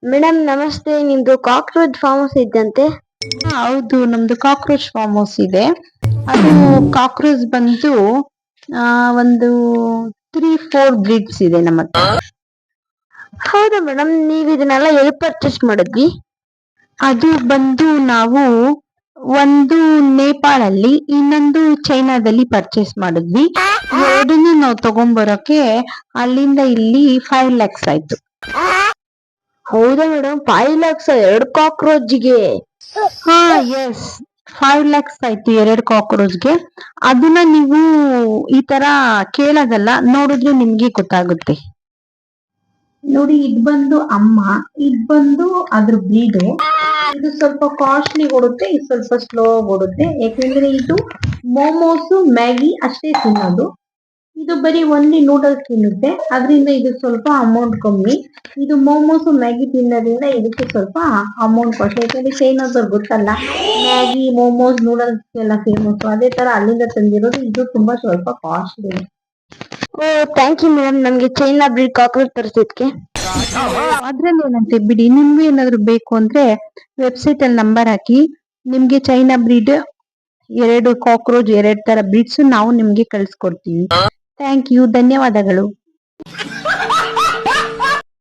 Madam ನಮಸ್ತೆ, ನಿಮ್ದು cockroach farm house ಇದ್ದಂತೆ. ಹೌದು, ನಮ್ದು ಕಾಕ್ರೋಚ್ ಫಾರ್ಮ್ ಹೌಸ್ ಇದೆ. ಅದು ಕಾಕ್ರೋಚ್ ಬಂದು ಒಂದು 3-4 ಬ್ರೀಡ್ಸ್ ಇದೆ ನಮ್ಮ ಹತ್ರ. ಹೌದಾ ಮೇಡಮ್, ನೀವ್ ಇದನ್ನೆಲ್ಲ ಎಲ್ಲಿ ಪರ್ಚೇಸ್ ಮಾಡಿದ್ವಿ? ಅದು ಬಂದು ನಾವು ಒಂದು ನೇಪಾಳಲ್ಲಿ, ಇನ್ನೊಂದು ಚೈನಾದಲ್ಲಿ ಪರ್ಚೇಸ್ ಮಾಡಿದ್ವಿ. ಎರಡನ್ನೂ ನಾವು ತಗೊಂಡ್ಬರೋಕೆ ಅಲ್ಲಿಂದ ಇಲ್ಲಿ 5 lakhs ಆಯ್ತು. ಹೌದಾ ಮೇಡಮ್, 5 lakhs 2 ಕಾಕ್ರೋಚ್ಗೆ? ಹಾ, ಎಸ್, 5 lakhs ಆಯ್ತು 2 ಕಾಕ್ರೋಚ್ಗೆ. ಅದನ್ನ ನೀವು ಈ ತರ ಕೇಳೋದಲ್ಲ, ನೋಡಿದ್ರೆ ನಿಮ್ಗೆ ಗೊತ್ತಾಗುತ್ತೆ. ನೋಡಿ, ಇದು ಬಂದು ಅಮ್ಮ, ಇದು ಬಂದು ಅದ್ರ ಬ್ರೀಡು. ಇದು ಸ್ವಲ್ಪ ಕಾಸ್ಟ್ಲಿ ಕೊಡುತ್ತೆ, ಇದು ಸ್ವಲ್ಪ ಸ್ಲೋ ಕೊಡುತ್ತೆ. ಯಾಕೆಂದ್ರೆ ಇದು ಮೋಮೋಸ್, ಮ್ಯಾಗಿ ಅಷ್ಟೇ ತಿನ್ನೋದು. ಇದು ಬರೀ ಓನ್ಲಿ ನೂಡಲ್ಸ್ ತಿನ್ನುತ್ತೆ, ಅದರಿಂದ ಇದು ಸ್ವಲ್ಪ ಅಮೌಂಟ್ ಕಮ್ಮಿ. ಇದು ಮೋಮೋಸ್, ಮ್ಯಾಗಿ ತಿನ್ನೋದ್ರಿಂದ ಇದಕ್ಕೆ ಸ್ವಲ್ಪ ಅಮೌಂಟ್ ಕಾಸ್ಟ್. ಯಾಕಂದ್ರೆ ಚೈನಾದವ್ರು ಗೊತ್ತಲ್ಲ, ಮ್ಯಾಗಿ, ಮೋಮೋಸ್, ನೂಡಲ್ಸ್ ಎಲ್ಲ ಫೇಮಸ್. ಅದೇ ತರ ಅಲ್ಲಿಂದ ತಂದಿರೋದು. ಇದು ತುಂಬಾ ಸ್ವಲ್ಪ costly. Oh, thank you madam, ನಮ್ಗೆ ಚೈನಾ ಬ್ರೀಡ್ ಕಾಕ್ರೋಚ್ ತರಿಸಿದ್ಕೆ. ಅದ್ರಲ್ಲಿ ಏನಂತೆ ಬಿಡಿ. ನಿಮ್ಗೆ ಏನಾದ್ರು ಬೇಕು ಅಂದ್ರೆ ವೆಬ್ಸೈಟ್ ಅಲ್ಲಿ ನಂಬರ್ ಹಾಕಿ, ನಿಮ್ಗೆ ಚೈನಾ ಬ್ರೀಡ್ 2 ಕಾಕ್ರೋಚ್ 2 ತರ ಬ್ರೀಡ್ಸ್ ನಾವು ನಿಮ್ಗೆ ಕಳ್ಸಿಕೊಡ್ತೀವಿ. ಥ್ಯಾಂಕ್ ಯು, ಧನ್ಯವಾದಗಳು.